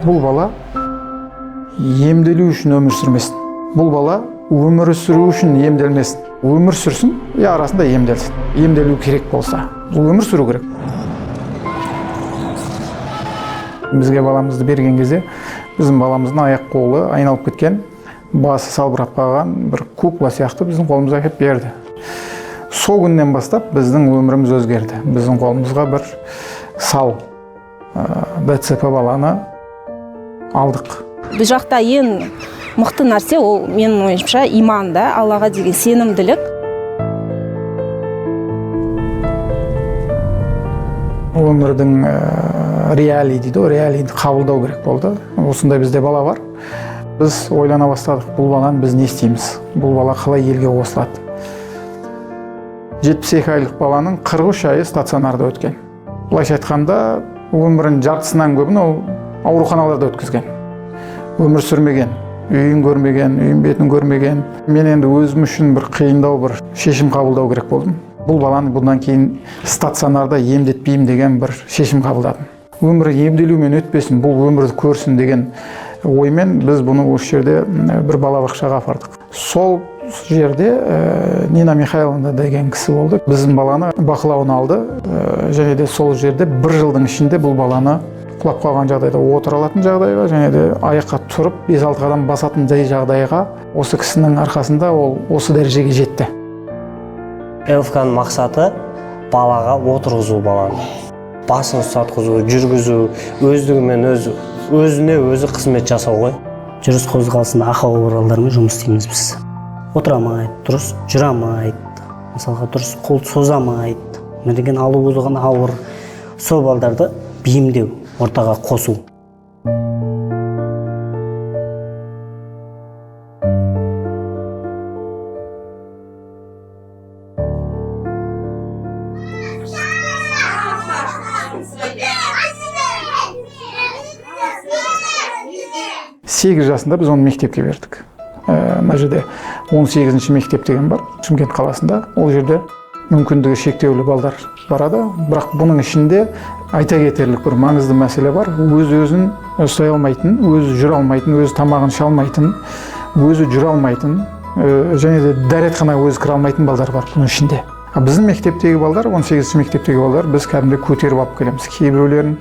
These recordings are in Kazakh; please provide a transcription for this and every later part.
бұл бала емделу үшін өмір сүрмесін. Бұл бала өмір сүру үшін емделмесін. Өмір сүрсін, арасында емделсін. Емделу керек болса, өмір сүру керек. Бізге баламызды берген кезде, біздің баламыздың аяқ қолы айналып кеткен, басы салбырап қалған бір кукла сияқты біздің қолымызға келіп берді. Сол күннен бастап біздің өміріміз өзгерді. Біздің қолымызға бір сау ДЦП баланы алдық. Бұл жақта ең мықты нәрсе ол менің ойымша иман да, Аллаға деген сенімділік. Өмірдің реалий дейді, реалийді қабылдау керек болды. Осындай бізде бала бар. Біз ойлана бастадық, бұл баланы біз не істейміз? Бұл бала қалай елге қосылады? 72 айлық баланың 43 айы стационарда өткен. Былайша айтқанда, өмірін жартысынан көбін ол ауруханаларда өткізген. Өмір сүрмеген, үйін көрмеген, үйін бетін көрмеген. Мен енді өзім үшін бір қиындау бір шешім қабылдау керек болдым. Бұл баланы бұдан кейін стационарда емдетпеймін деген бір шешім қабылдадым. Өмірі емделумен өтпесін, бұл өмірді көрсін деген оймен біз бұны осы жерде бір балабақшаға апардық. Сол жерде Нина Михайловна деген кісі болды. Біздің баланы бақылауына алды. Және де сол жерде бір жылдың ішінде бұл баланы құлап қалған жағдайда отыра алатын жағдайға, және де аяққа тұрып 5-6 қадам басатын жағдайға осы кісінің арқасында ол осы дәрежеге жетті. ЛФК-ның мақсаты балаға отырғызу баланы. Басын ұстатқызу, жүргізу, өздігімен өзіне өзі қызмет жасау ғой. Жүріс қозғалысында ақау құралдармен жұмыс істейміз біз. Отыра алмайды, дұрыс жүре алмайды, мысалға дұрыс қол соза алмайды, мерген алу болған ауыр. Сол балдарды бейімдеу, ортаға қосу. Сегіз жасында біз оны мектепке бердік. Мына жерде 18-ші мектеп деген бар, Шымкент қаласында. Ол жерде мүмкіндігі шектеулі балдар барады, бірақ бұның ішінде айта кетерлік бір маңызды мәселе бар. Өзін ұстай алмайтын, өзі жүре алмайтын, өзі тамағын іше алмайтын, өзі жүре алмайтын, және де дәретхана өзі кіре алмайтын балдар бар бұның ішінде. Біздің мектептегі балдар, 18-ші мектептегі балдар, біз кәдімгі көтеріп алып келеміз. Кейбіреулерін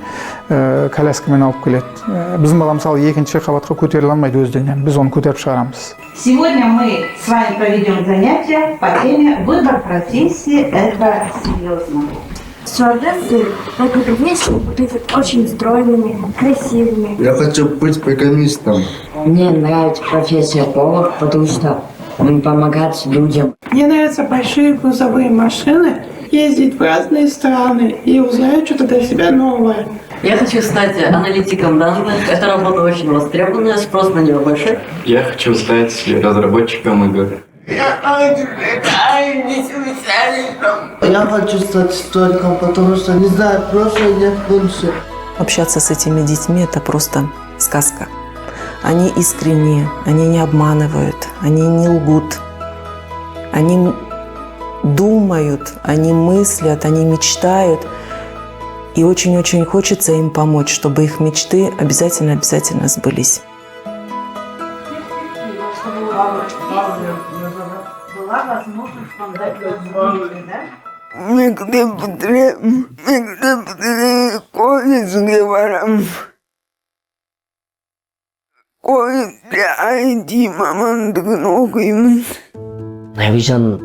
коляскамен алып келеді. Біздің бала мысалы екінші қабатқа көтеріле алмайды өздігінен. Біз оны көтеріп шығарамыз. Сегодня мы с вами проведем занятия по теме «Выбор профессии – это серьезно». Стюардессы, как и другие, будут очень стройными, красивыми. Я хочу быть экономистом. Мне нравится профессия повар, потому что он помогает людям. Мне нравятся большие грузовые машины, ездить в разные страны и узнать что-то для себя новое. Я хочу стать аналитиком данных. Эта работа очень востребованная, спрос на нее большой. Я хочу стать разработчиком игр. Я хочу стать историком, потому что не знаю прошлое, нет будущего. Общаться с этими детьми – это просто сказка. Они искренние, они не обманывают, они не лгут. Они думают, они мыслят, они мечтают. И очень-очень хочется им помочь, чтобы их мечты обязательно сбылись. Навижан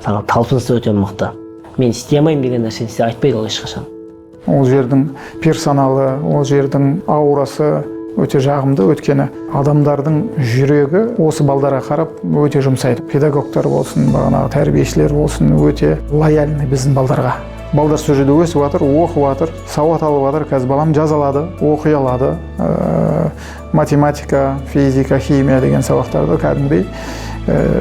саған талпынысы өте мықты. Мен істей алмаймын деген нәрсені сізге айтпайды ол ешқашан. Ол жердің персоналы, ол жердің аурасы өте жағымды, өткені адамдардың жүрегі осы балдарға қарап өте жұмсайды. Педагогтар болсын, бағанағы тәрбиешілер болсын, өте лояльны біздің балдарға. Балдар сол жерде өсіп жатыр, оқып жатыр, сауат алып жатыр, қазір балам жаза алады, оқи алады. Математика, физика, химия деген сабақтарды кәдімгідей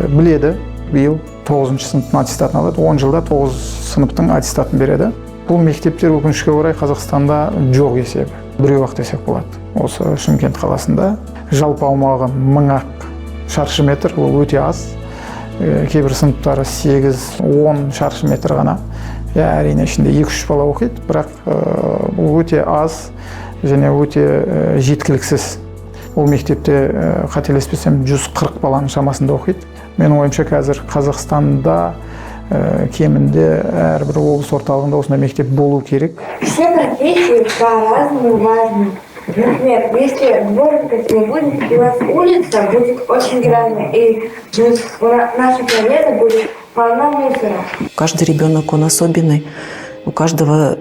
біледі. Биыл 9-шы сыныптың аттестатын алады, 10 жылда 9 сыныптың аттестатын береді. Бұл мектептер өкінішке орай Қазақстанда жоқ есебі. Біреу-ақ десек болады. Осы Шымкент қаласында жалпы аумағы 1000 шаршы метр, ол өте аз. Кейбір сыныптары 8-10 шаршы метр ғана. әрине ішінде 2-3 бала оқиды, бірақ бұл өте аз және өте жеткіліксіз. Ол мектепте қателеспесем 140 баланың шамасында оқиды. Менің ойымша қазір Қазақстанда кемінде әрбір облыс орталығында осындай мектеп болу керек. Все профессии по-разному важны. Например, если в городе не будет, у вас улица будет очень грязная, и наша планета будет полна мусора. Каждый ребенок, он особенный, у каждого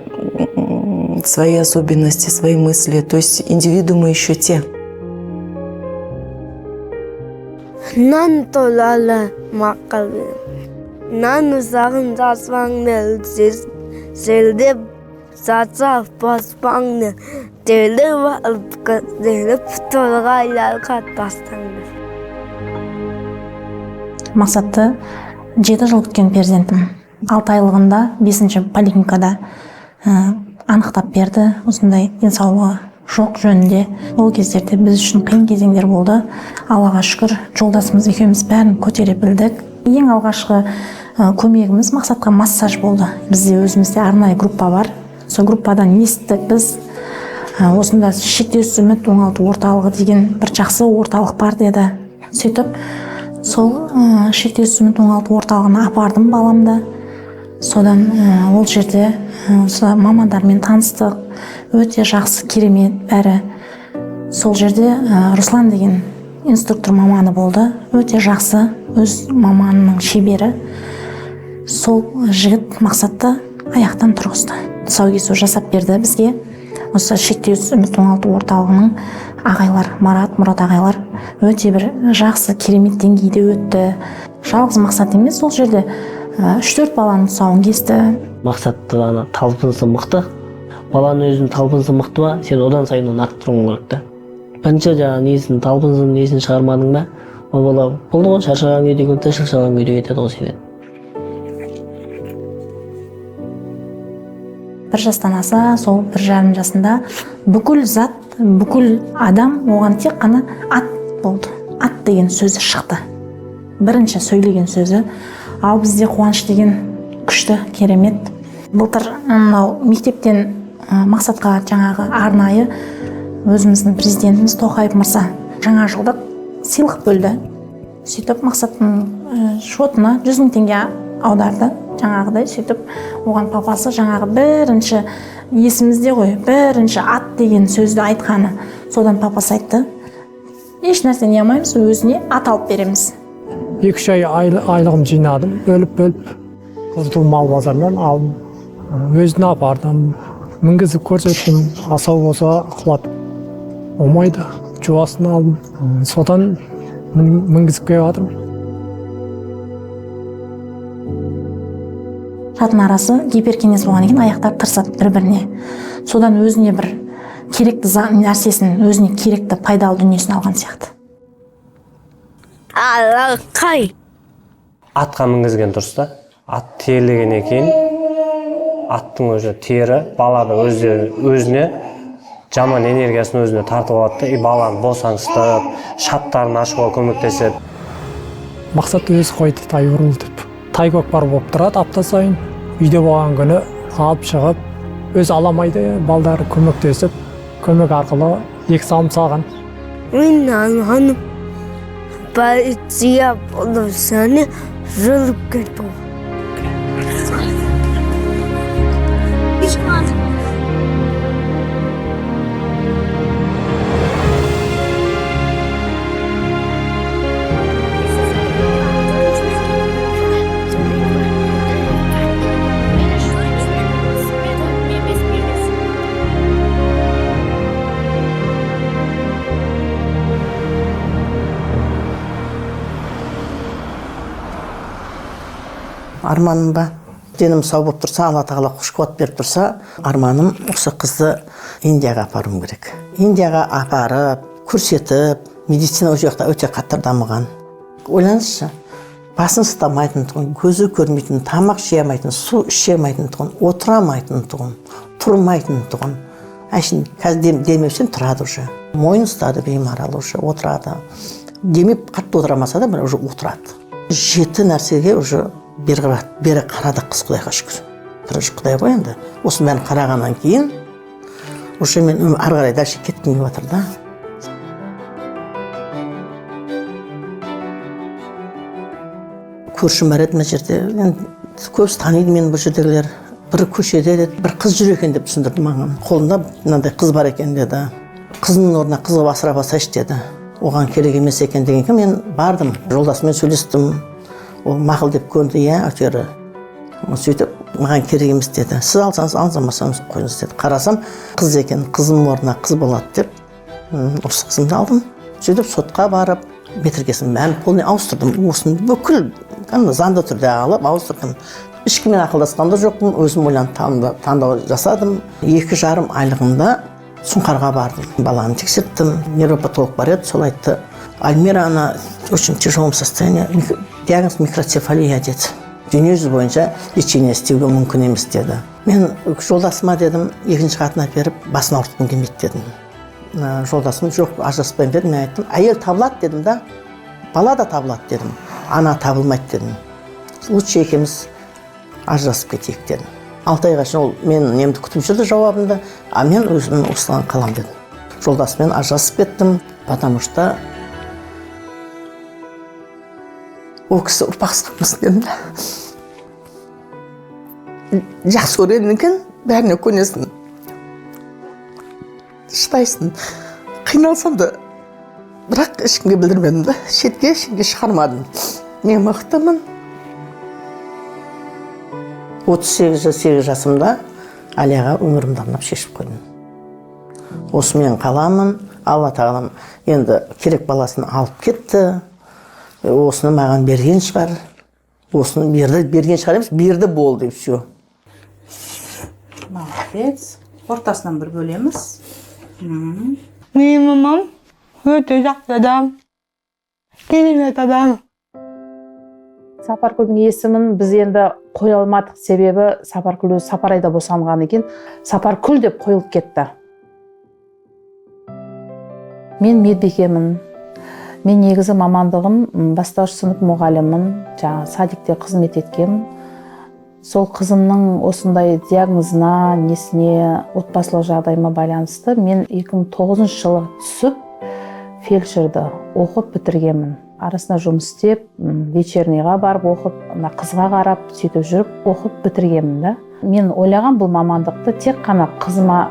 свои особенности, свои мысли, то есть индивидуумы еще те. Нан толала макалы, нан узағын жасваңды, зелдеп зацав баспаңды, деліп толғайларға тастаңды. Мақсатты 7 жыл күткен перзентім. 6 айлығында 5-ші поликлиникада анықтап берді. Осындай денсаулығы жоқ жөнінде. Ол кездерде біз үшін қиын кезеңдер болды. Аллаға шүкір, жолдасымыз екеуміз бәрін көтере білдік. Ең алғашқы көмегіміз Мақсатқа массаж болды. Бізде өзімізде арнайы группа бар. Сол группадан естік біз. Осында шектеусіз үміт оңалту орталығы деген бір жақсы орталық бар деді. Сөйтіп, сол шектеусіз үміт оңалту орталығына апардым баламды. Содан ол жерде мамандармен таныстық, өте жақсы, керемет бәрі. Сол жерде Руслан деген инструктор маманы болды, өте жақсы, өз маманының шебері. Сол жігіт Мақсатты аяқтан тұрғызды. Тұсаукесер жасап берді бізге. Осы шектеусіз үміт оңалту орталығының ағайлар, Мұрат ағайлар өте бір жақсы, керемет деңгейде өтті. Жалғыз Мақсат емес, сол жерде 3-4 баланың тұсауын кесті. Мақсатты талпынысы мықты. Баланың өзінің талпынысы мықты ба, сен одан сайын оны арттыруың керек та. Бірінші несін талпынсын, несін шығармадың ба, ол бала болды ғой, шаршаған күйде кетті, шаршаған күйде кетеді ғой сенен. 1 жастан аса, сол 1,5 жасында бүкіл зат, бүкіл адам оған тек қана ат болды. Ат деген сөзі шықты. Бірінші сөйлеген сөзі. Ал бізде қуаныш деген күшті, керемет. Былтыр мектептен Мақсатқа жаңағы арнайы өзіміздің президентіміз Тоқаев мырза жаңа жылдық сыйлық бөлді. Сөйтіп Мақсаттың шотына 100 000 теңге аударды. Жаңағыдай сөйтіп оған папасы жаңағы бірінші есімізде ғой, бірінші ат деген сөзді айтқаны. Содан папасы айтты, еш нәрсе не алмаймыз, өзіне ат алып береміз. 2 ай айлығым жинадым, бөліп қызыл мал базарынан алдым, өзіне апардым, мінгізіп көрсеттім, асау болса құлатып болмайды, жуасын алдым, содан мінгізіп келіп жатырмын. Жатын арасы гиперкинез болған екен, аяқтар тырсады бір-біріне. Содан өзіне бір керекті нәрсесін, өзіне керекті пайдалы дүниесін алған сияқты. Алақай. Атқа мінгізген дұрыс та. Ат терілгеннен кейін аттың өзі тері баланы өзіне жаман энергиясын өзіне тартып алады да, баланы босаңсытып, шаптарын ашуға көмектеседі. Мақсат өзі қойды тай ұрыл деп. Тай көкпар болып тұрады апта сайын. Үйде болған күні алып шығып, өз аламайды, балдары көмектесіп, көмек арқылы 2 сауым салған. Мен анғаным полиция болып сәне жүріп кетіп. Арманым ба, денім сау болып тұрса, Алла тағала қуат беріп тұрса, арманым осы қызды Индияға апаруым керек. Индияға апарып, көрсетіп, медицина ол жақта өте қатты дамыған. Ойлаңызшы, басын ұстамайтын тұғын, көзі көрмейтін, тамақ жей алмайтын, су іше алмайтын тұғын, отыра алмайтын тұғын, тұрмайтын тұғын. Әшін қазір демепсен тұрады уже. Мойын ұстады беймарал уже, отырады. Демеп қатты отырамаса да, бір уже отырады. 7 нәрсеге уже бері қарадық қыз, Құдайға шүкір. тырыш құдай ғой енді. Осының бәрін қарағаннан кейін уже мен ары қарай дальше кеткім келіп жатыр да. Көршім бар еді мына жерде. Көбісі таниды мені бұл жердегілер. Бір көшеде бір қыз жүр екен деп түсіндірді маған. Қолында мынандай қыз бар екен деді. Қызының орнына қызға асырап алсайшы деді. Оған керек емес екен дегенге мен бардым. Жолдасымен сөйлестім. Ол мақұл деп көнді, иә, әйтеуір. Сөйтіп, маған керек емес деді. Сіз алсаңыз, алмасаңыз қойыңыз деді. Қарасам, қыз екен, қызым орнына қыз болады деп, осы қызымды алдым. Сөйтіп, сотқа барып, метркесін бәрін полный ауыстырдым. Осыны бүкіл заңды түрде алып ауыстырдым. Ешкіммен ақылдасқан да жоқпын, өзім ойланып таңдау жасадым. 2,5 айлығында Сұңқарға бардым. Баланы тексерттім. Нейропатолог бар еді, сол айтты. Альмира, она в очень тяжелом состоянии. Диагноз микроцефалия деді. Дүниежүзі бойынша лечение істеуге мүмкін емес деді. Мен жолдасыма дедім, екінші қатын әперіп, басын ауыртқым келмейді дедім. Жолдасым жоқ, ажыраспаймын дедім. Мен айттым, әйел табылады дедім да, бала да табылады дедім. Ана табылмайды дедім. Лучше екеуміз ажырасып кетейік дедім. 6 айға шейін ол мен немді күтіп жүрді жауабымды, а мен өзімнің осылан қалам дедім. Жолдасымен ажырасып кеттім, потому что ол кісі ұрпақсыз қалмасын дедім. Жақсы көретін екен, бәріне көнесің. Шыдайсың. Қиналсам да, бірақ ешкімге білдірмедім да, шетке шығармадым. Мен мықтымын. 38 жасымда Алияға өмірімді арнап шешіп қойдым. Осы мен қаламын, Алла тағалам енді керек баласын алып кетті. Осыны маған берген шығар. Осыны берген шығар емес, берді болды, все. Молодец. Ортасынан бір бөлеміз. Менің мамам өте жақсы адам. Керемет адам. Сапаркүлдің есімін біз енді қоя алмадық, себебі Сапаркүл өзі Сапарайда босанған екен. Сапаркүл деп қойылып кетті. Мен медбикемін. Мен негізі мамандығым бастауыш сынып мұғалімін, садикте қызмет еткем. Сол қызымның осындай диагнозына, несіне, отбасылық жағдайыма байланысты мен 2009 жылы түсіп, фельдшерді оқып бітіргенмін. Арасында жұмыс істеп, вечернийға барып оқып, қызға қарап, сөйтіп жүріп оқып бітіргенмін да. Мен ойлаған бұл мамандықты тек қана қызыма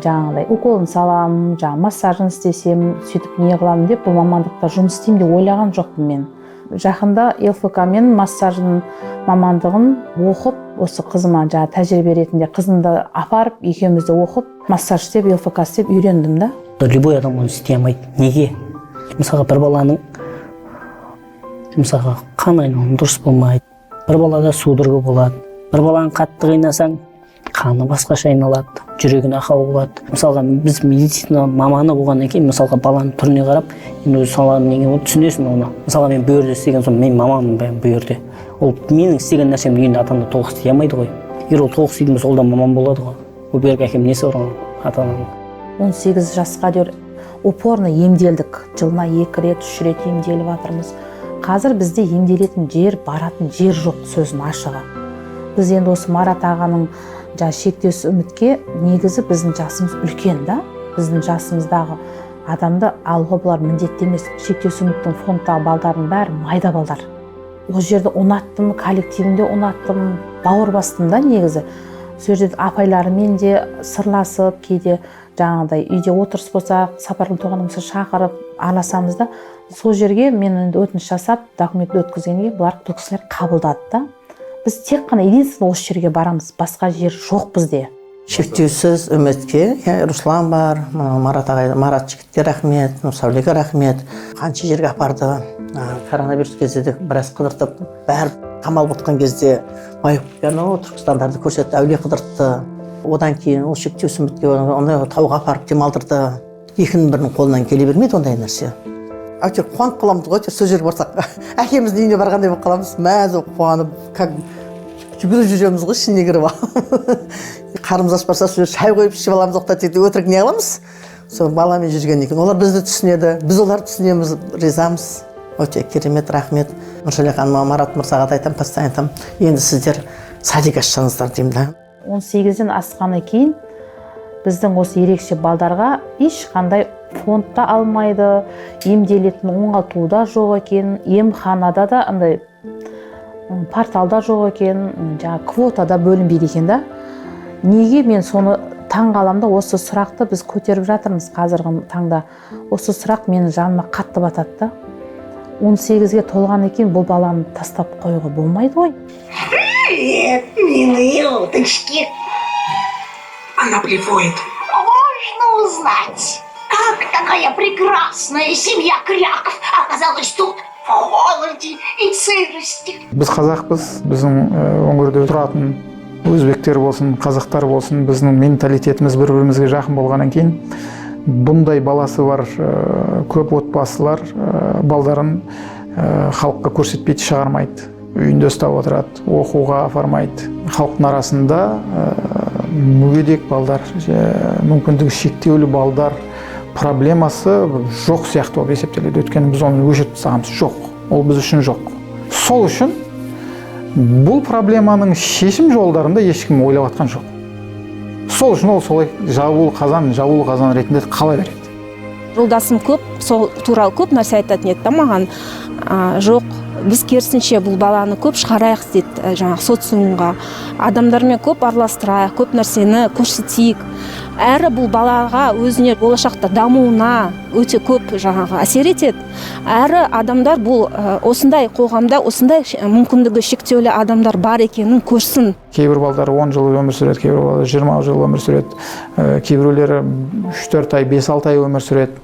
жаңағыдай уколын салам, массажын істесем, сөйтіп не қыламын деп, бұл мамандықта жұмыс істеймін деп ойлаған жоқпын мен. Жақында ЛФК мен массажын мамандығын оқып, осы қызыма тәжірибе ретінде қызымды апарып, екеумізді оқып, массаж істеп, ЛФК істеп үйрендім да. Любой адам оны істей алмайды. Неге? Мысалға бір баланың мысалға қан айналымы дұрыс болмайды. Бір балада судорога болады. Бір баланы қатты қинасаң, қаны басқаша айналады, жүрегіне ақау болады. Мысалға біз медицина маманы болғаннан кейін, мысалға баланың түріне қарап, енді өз саланың неге түсінесің оны. Мысалға мен бұл жерде істеген соң, мен мамамын бұл жерде. Ол менің істеген нәрсемді енді атамда толық істей алмайды ғой. Егер ол толық істейтін болса, ол да мамам болады ғой. Ол бергі әкем несі бар ата-анам. 18 жасқа дейін упорно емделдік. Жылына 2 рет, 3 рет емделіп жатырмыз. Қазір бізде емделетін жер, баратын жер жоқ сөзін ашығы. Біз енді осы Марат ағаның шектеусіз үмітке негізі біздің жасымыз үлкен да. Біздің жасымыздағы адамды алуға бұлар міндетті емес. Шектеусіз үміттің фондтағы балдардың бәрі майда балдар. Ол жерді ұнаттым, коллективінде ұнаттым, бауыр бастым да негізі. Сол жерде апайларымен де сырласып, кейде жаңағыдай үйде отырыс болсақ, Сапаркүл туғанымызды шақырып араласамыз да, сол жерге мен өтініш жасап, документті өткізгенге бұлар бұл кісілер қабылдады да. Біз тек қана единственно осы жерге барамыз, басқа жер жоқ бізде. Шектеусіз үмітке, Руслан бар, Марат ағай, Марат жігітке рахмет, Сәулеге рахмет. Қанша жерге апарды, коронавирус кезде де біраз қыдыртып, бәрі қамал бұтқан кезде Түркістандарды көрсетті, әулие қыдыртты. Одан кейін ол шектеусіз үмітке тауға апарып демалдырды. Екінің бірінің қолынан келе бермейді ондай нәрсе. Әйтеуір қуанып қаламыз ғой, сол жерге барсақ, әкеміздің үйіне барғандай болып қаламыз, мәз қуанып, как жүгіріп жүреміз ғой, ішіне кіріп алып. Қарымыз аш барса, сол шай қойып ішіп аламыз, оқтап тек өтірік не қыламыз. Сол баламен жүргеннен кейін олар бізді түсінеді, біз оларды түсінеміз, ризамыз. Өте керемет, рахмет. Нұршалия ханым, Марат мырзаға да айтамын, постоянно айтамын. Енді сіздер садик ашсаңыздар деймін да. 18-ден асқаны кейін біздің осы ерекше балдарға ешқандай фондта алмайды, емделетін оңалту да жоқ екен, емханада да андай порталда жоқ екен, жаңа квотада бөлінбейді екен да. Неге мен соны таң қаламда, осы сұрақты біз көтеріп жатырмыз қазіргі таңда. Осы сұрақ мені жаныма қатты батады да. 18-ге толған екен бұл баланы тастап қоюға болмайды ғой. Привет, милые уточки. Она блефует. Можно узнать, как такая прекрасная семья Кряков оказалась тут в холоде и сырости? Біз қазақпыз, біздің өңірде тұратын өзбектер болсын, қазақтар болсын, біздің менталитетіміз бір-бірімізге жақын болғаннан кейін бұндай баласы бар көп отбасылар балдарын халыққа көрсетпейді, шығармайды. Үйінде ұстап отырады, оқуға апармайды. Халықтың арасында мүгедек балдар, мүмкіндігі шектеулі балдар проблемасы жоқ сияқты болып есептеледі. Өйткені біз оны өшіріп тастағанбыз. Жоқ, ол біз үшін жоқ. Сол үшін бұл проблеманың шешім жолдарында ешкім ойлап жатқан жоқ. Сол үшін ол солай жабулы қазан ретінде қала береді. Жолдасым көп, сол туралы көп нәрсе айтатын еді маған. Жоқ, біз керісінше бұл баланы көп шығарайық дейді, жаңағы социумға. Адамдармен көп араластырайық, көп нәрсені көрсетейік. Әрі бұл балаға өзіне болашақта дамуына өте көп жаңағы әсер етеді. Әрі адамдар бұл осындай қоғамда осындай мүмкіндігі шектеулі адамдар бар екенін көрсін. Кейбір балдар 10 жыл өмір сүреді, кейбір балдар 20 жыл өмір сүреді, кейбіреулері 3-4 ай, 5-6 ай өмір сүреді.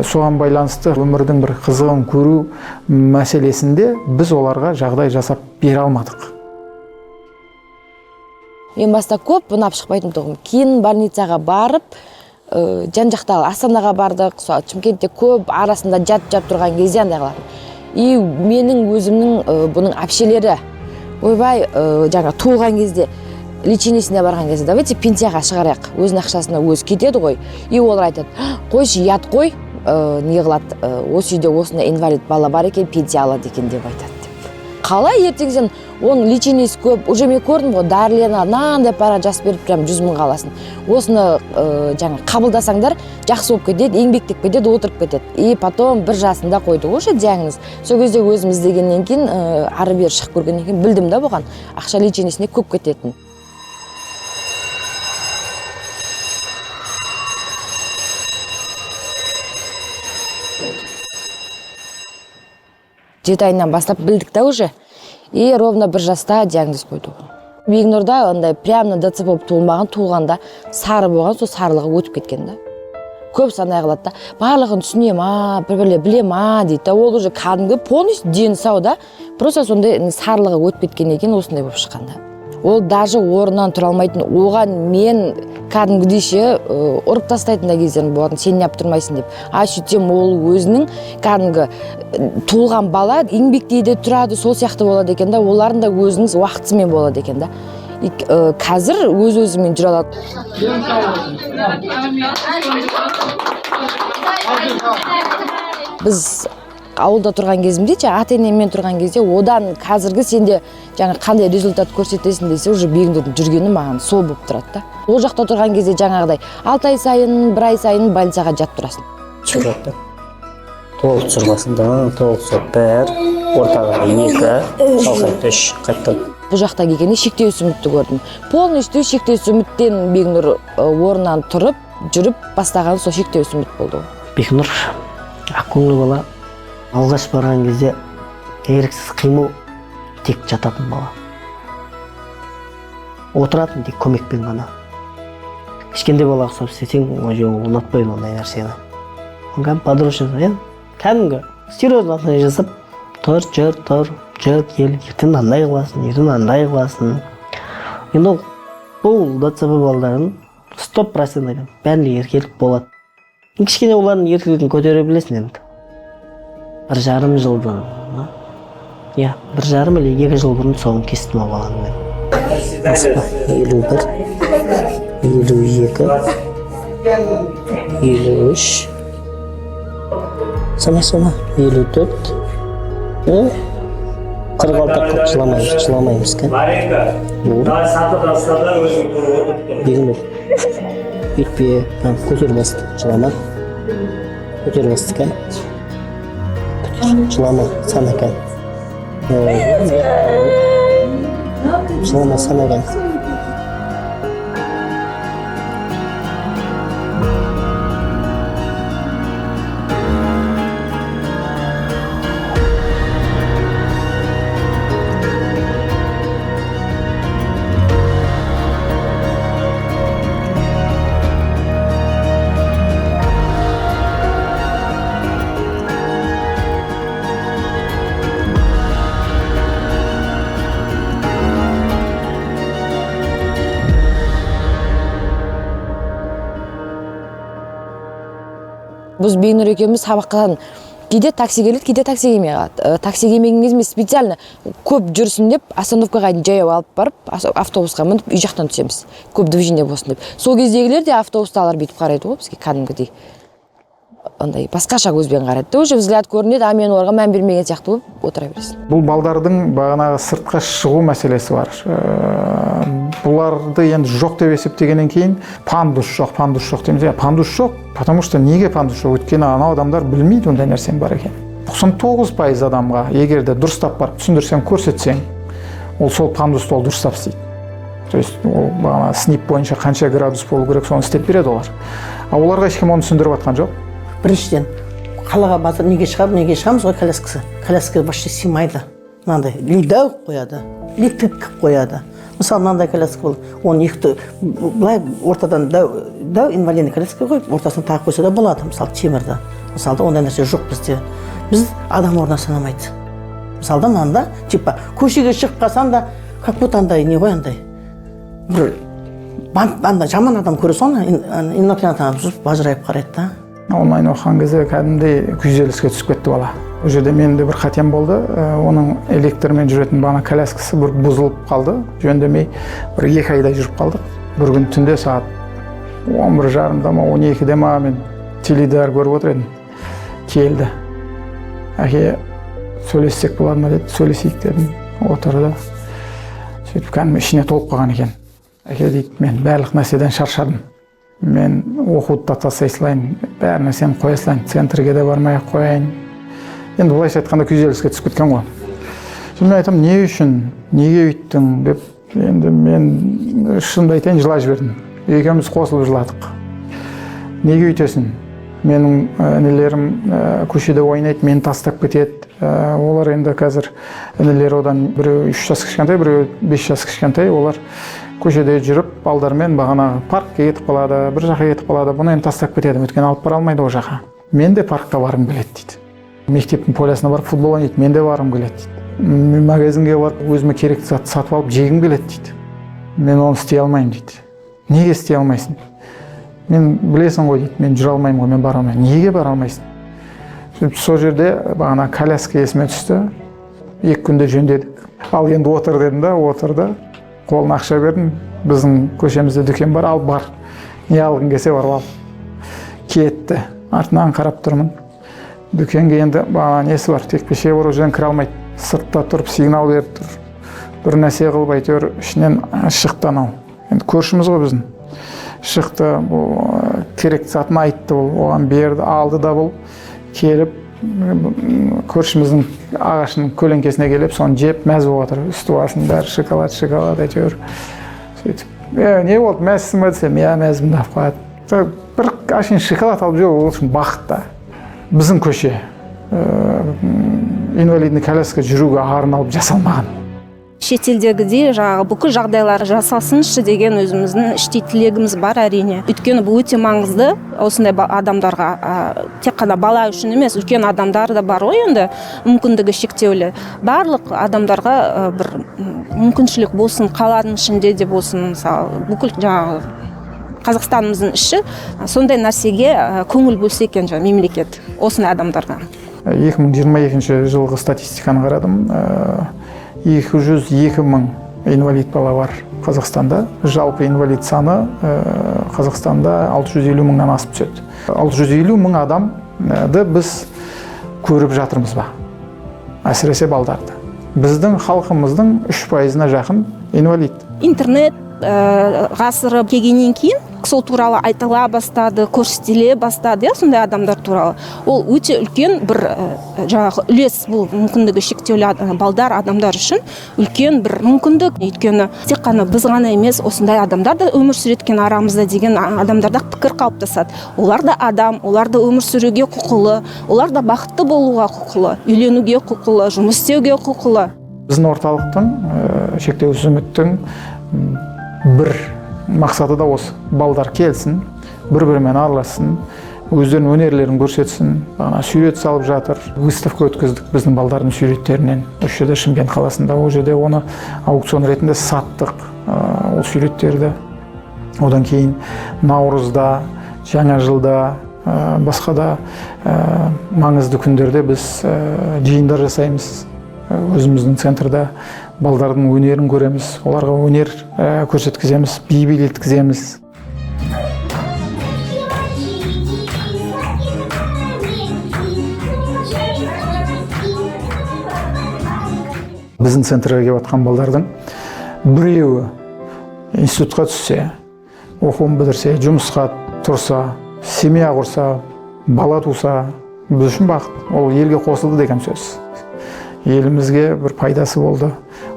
Соған байланысты өмірдің бір қызығын көру мәселесінде біз оларға жағдай жасап бере алмадық. Мен баста көп ұнап шықпайтын тұғым. Кейін больницаға барып, жан-жақта Астанаға бардық, Шымкентте көп арасында жат тұрған кезде андай қылатын. И менің өзімнің бұның әпшелері, ойбай, жаңа туылған кезде, лечениесіне барған кезде, давайте пенсияға шығарайық, өзінің ақшасына өзі кетеді ғой. И олар айтады, қойшы, ят қой, не қылады, осы үйде осында инвалид бала бар екен, пенсия алады екен деп айтады. Қалай ертеңсен оның лечениесі көп, уже мен көрдім ғой, дәрілеріне нандай пара жас беріп, прям 100 мың қаласын. Осыны жаңа қабылдасаңдар, жақсы болып кетеді, еңбектеп кетеді, отырып кетеді. И потом бір жасында қойды ғой диагноз. Сол кезде өзім іздегеннен кейін, ары бері шығып көргеннен кейін білдім да бұған, ақша лечениесіне көп кететін. Жеті айынан бастап білдік та уже. И ровно бір жаста диагноз қойды. Бегнұрда ондай прямо ДЦ болып туылғанда сары болған, сол сарылығы өтіп кеткен да. Көп санай қылады да, барлығын түсінем, бір-бірле білем, дейді. Ол уже кәдімгі полностью дені сау да, просто сондай сарылығы өтіп кеткен екен, осындай болып шыққанда. Ол даже орнынан тұра алмайтын, оған мен кәдімгідейше ұрып тастайтын да кездерім болатын, сен неғып тұрмайсың деп. Сөйтсем ол өзінің кәдімгі туылған бала еңбектейді, тұрады, сол сияқты болады екен да, олардың да өзінің уақытысымен болады екен да. Қазір өз-өзімен жүре алады. Біз ауылда тұрған кезімде, ата-енеммен тұрған кезде, одан қазіргі сенде жаңа қандай результат көрсетесің десе, уже Бегнұрдың жүргені маған сол болып тұрады да. Ол жақта тұрған кезде жаңағыдай 6 ай сайын, 1 ай сайын больницаға жат тұрасың. Түсірді. Толық түсірбасында, толық түсір 1, ортаға 2, салқайт 3, қайттан. Бұл жақта келгенде шектеусіз үмітті көрдім. Полностью шектеусіз үміттен Бегнұр орнынан тұрып, жүріп бастаған сол шектеусіз үміт болды. Бегнұр ақкөңіл бала. Алғаш барған кезде еріксіз қимыл, тек жататын бала. Отыратын тек көмекпен ғана. Кішкенде бала ұқсап істесең, ұнатпайды ондай нәрсені. Оған подручный жасап, кәдімгі серьезно атынан жасап, тұр, ел, ертең андай қыласың. Енді бұл ДЦП балдарын 100% айтам, бәріне еркелік болады. Кішкене олардың еркелігін көтере білесің енді. 1,5 жылдан, 1,5 или 2 жыл бұрын соғын кестім ол баланы. 51, 52, 53, сана, 54, қырық алты жыламаймыз кен. Дегім өйтпе, көтер басты, жылама. Көтер басты кен. Жылама, сана кен. Жылама, сана кен. Біз Бейнұр екеуміз сабақтан кейде такси келеді, кейде такси келмей қалады. Такси келмеген кезде специально көп жүрсін деп остановкаға жаяу алып барып, автобусқа мініп үй жақтан түсеміз. Көп движение болсын деп. Сол кездегілер де автобуста алар бүйтіп қарайды ғой, бізге кәдімгідей. Андай басқаша көзбен қарайды. Уже взгляд көрінеді, а мен оларға мән бермеген сияқты болып отыра бересің. Бұл балдардың бағанағы сыртқа шығу мәселесі бар. Бұларды енді жоқ деп есептегеннен кейін пандус жоқ дейміз. Пандус жоқ, потому что неге пандус жоқ? Өйткені анау адамдар білмейді ондай нәрсенің бар екен. 99% адамға егер де дұрыстап барып түсіндірсең, көрсетсең, ол сол пандусты ол дұрыстап істейді. То есть ол бағана снип бойынша қанша градус болу керек, соны істеп береді олар. А оларға ешкім оны түсіндіріп жатқан жоқ. Біріншіден қалаға базар неге шығамыз ғой коляскасы. Коляскаға вообще сыймайды. Мынандай лидау қояды, литіп қояды. Мысалы мынандай коляска бол, оны екі былай ортадан дәу инвалидный коляска қойып, ортасына тағы қойса да болады, мысалы темірді. Мысалы ондай нәрсе жоқ бізде. Біз адам орнына санамайды. Мысалы мында типа көшеге шығып қалсаң да как будто андай не ғой андай. Бір андай жаман адам көресің оны, инопланетаны жүріп бажырайып қарайды да. Онлайн оқыған кезде кәдімгідей күйзеліске түсіп кетті бала. Ол жерде менің де бір қатем болды. Оның электрмен жүретін бағана коляскасы бір бұзылып қалды. Жөндемей бір 2 айдай жүріп қалдық. Бір күн түнде сағат 11:30-да ма 12-де ма мен теледидар көріп отыр едім. Келді. Әке, сөйлессек болады ма деді. Сөйлесейік дедім. Отырды. Сөйтіп кәдімгі ішіне толып қалған екен. Әке дейді, мен барлық нәрседен шаршадым. Мен оқуды да тастай салайын, бәр нәрсені қоя салайын, центрге де бармай қояйын. Енді былайша айтқанда күйзеліске түсіп кеткен ғой. Мен айтам, не үшін, неге үйттің деп, енді мен шынымды айтайын жылай жібердім. Екеуміз қосылып жыладық. Неге үйтесің? Менің інілерім көшеде ойнайды, мені тастап кетеді. Олар енді қазір інілер одан біреу 3 жас кішкентай, біреу 5 жас кішкентай, олар көшеде жүріп, балдармен бағана паркқа кетіп қалады, бір жаққа кетіп қалады, бұны енді тастап кетеді, өйткені алып бара алмайды ол жаққа. Мен де паркқа барғым келеді дейді. Мектептің полясына барып футбол ойнайды, мен де барғым келеді дейді. Магазинге барып, өзіме керекті затты сатып алып жегім келеді дейді. Мен оны істей алмаймын дейді. Неге істей алмайсың? Мен білесің ғой дейді, мен жүре алмаймын ғой, мен бара алмаймын. Неге бара алмайсың? Сол жерде бағана коляска есіме түсті. 2 күнде жөндедік. Ал енді отыр дедім да, отырды. Қолына ақша бердім, біздің көшемізде дүкен бар, ал бар. Не алғың келсе барып ал. Кетті. Артынан қарап тұрмын. Дүкенге енді бағана несі бар, текпеше бар, өзен кіре алмайды. Сыртта тұрып сигнал беріп тұр. Бір нәрсе қылып әйтеуір ішінен шықты анау. Енді көршіміз ғой біздің. Шықты, керекті затын айтты, оған берді, алды да бұл. Келіп көршіміздің ағашының көлеңкесіне келіп, соны жеп мәз болып отыр. Үсті басының бәрі шоколад әйтеуір. Сөйтіп, не болды, мәзсің ба десем, иә мәзім деп қояды. Бір ашын шоколад алып жүр, ол үшін бақыт та. Біздің көше инвалидный коляска жүруге арналып жасалмаған. Шетелдегідей жаңағы бүкіл жағдайлар жасалсыншы деген өзіміздің іштей тілегіміз бар әрине. Өйткені бұл өте маңызды осындай адамдарға, тек қана бала үшін емес, үлкен адамдар да бар ғой енді, мүмкіндігі шектеулі. Барлық адамдарға бір мүмкіншілік болсын, қаланың ішінде де болсын, мысалы, бүкіл жаңағы Қазақстанымыздың іші сондай нәрсеге көңіл бөлсе екен мемлекет осындай адамдарға. 2022 жылғы статистиканы қарадым. 202 мың инвалид бала бар Қазақстанда. Жалпы инвалид саны Қазақстанда 650 мыңнан асып түседі. 650 мың адамды біз көріп жатырмыз ба? Әсіресе балдарды. біздің халқымыздың 3%-на жақын инвалид. Интернет ғасыры келгеннен кейін сол туралы айтыла бастады, көрсетіле бастады, сондай адамдар туралы. Ол өте үлкен бір жаңағы үлес, бұл мүмкіндігі шектеулі балдар адамдар үшін үлкен бір мүмкіндік. Өйткені тек қана біз ғана емес, осындай адамдар да өмір сүреткен арамызда деген адамдарда пікір қалыптасады. Олар да адам, олар да өмір сүруге құқылы, олар да бақытты болуға құқылы, үйленуге құқылы, жұмыс істеуге құқылы. Біздің орталықтың, шектеусіз үміттің бір мақсаты да осы: балдар келсін, бір-бірімен аралассын, өздерінің өнерлерін көрсетсін. Сурет салып жатыр, выставка өткіздік біздің балдардың суреттерінен. Осы жерде Шымкент қаласында, ол жерде оны аукцион ретінде саттық, ол суреттерді. Одан кейін наурызда, жаңа жылда, басқа да маңызды күндерде біз жиындар жасаймыз. Өзіміздің центрда балдардың өнерін көреміз, оларға өнер көрсеткіземіз, би билеткіземіз. Біздің центрге келіп жатқан балдардың біреуі институтқа түссе, оқуын бітірсе, жұмысқа тұрса, семья құрса, бала туса, біз үшін бақыт. Ол елге қосылды деген сөз. Елімізге бір пайдасы болды.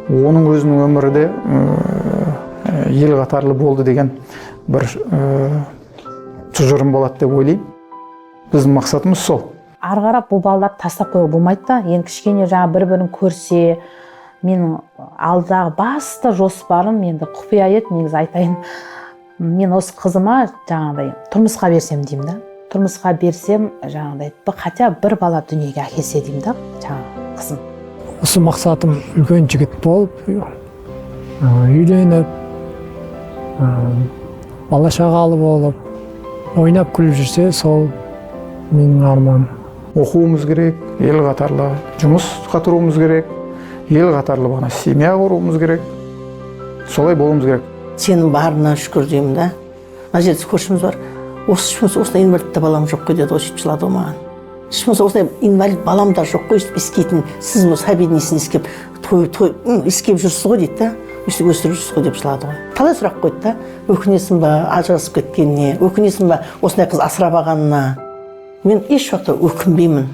Оның өзінің өмірі де ел қатарлы болды деген бір тұжырым болады деп ойлаймын. Біздің мақсатымыз сол. Ары қарап бұл балаларды тастап қоюға болмайды да. Енді кішкене жаңа бір-бірін көрсе, менің алдағы басты жоспарым енді құпия еді, негізі айтайын. Мен осы қызыма жаңағыдай тұрмысқа берсем деймін да. Тұрмысқа берсем жаңағыдай хотя бір бала дүниеге әкелсе деймін да, жаңағы қызым. Осы мақсатым үлкен жігіт болып, үйленіп, бала шағалы болып, ойнап күліп жүрсе, сол менің арманым. Оқуымыз керек, ел қатарлы жұмысқа тұруымыз керек, ел қатарлы бағана семья құруымыз керек. Солай болуымыз керек. Сенің барына шүкір деймін да. Мына жерде көршіміз бар. Осындай инвалидті балам жоқ қой деді, сөйтіп жылады маған. Осындай инвалид балам да жоқ қой, ескейтін, сіз осы обеднесін ескеп, ескеп жүрсіз ғой дейді да, өстіп өсіріп жүрсіз ғой деп жылады ғой. Талай сұрақ қойды да, өкінесің ба ажырасып кеткеніне, өкінесің ба осындай қыз асырап алғанына. Мен еш уақытта өкінбеймін.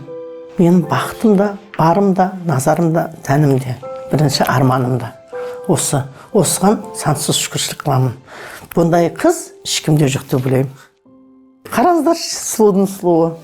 Менің бақытым да, барым да, назарым да, тәнім де, бірінші арманым да. Осыған сансыз шүкіршілік қыламын. Бұндай қыз ешкімде жоқ деп ойлаймын. Қараңыздаршы, сұлудың сұлуы.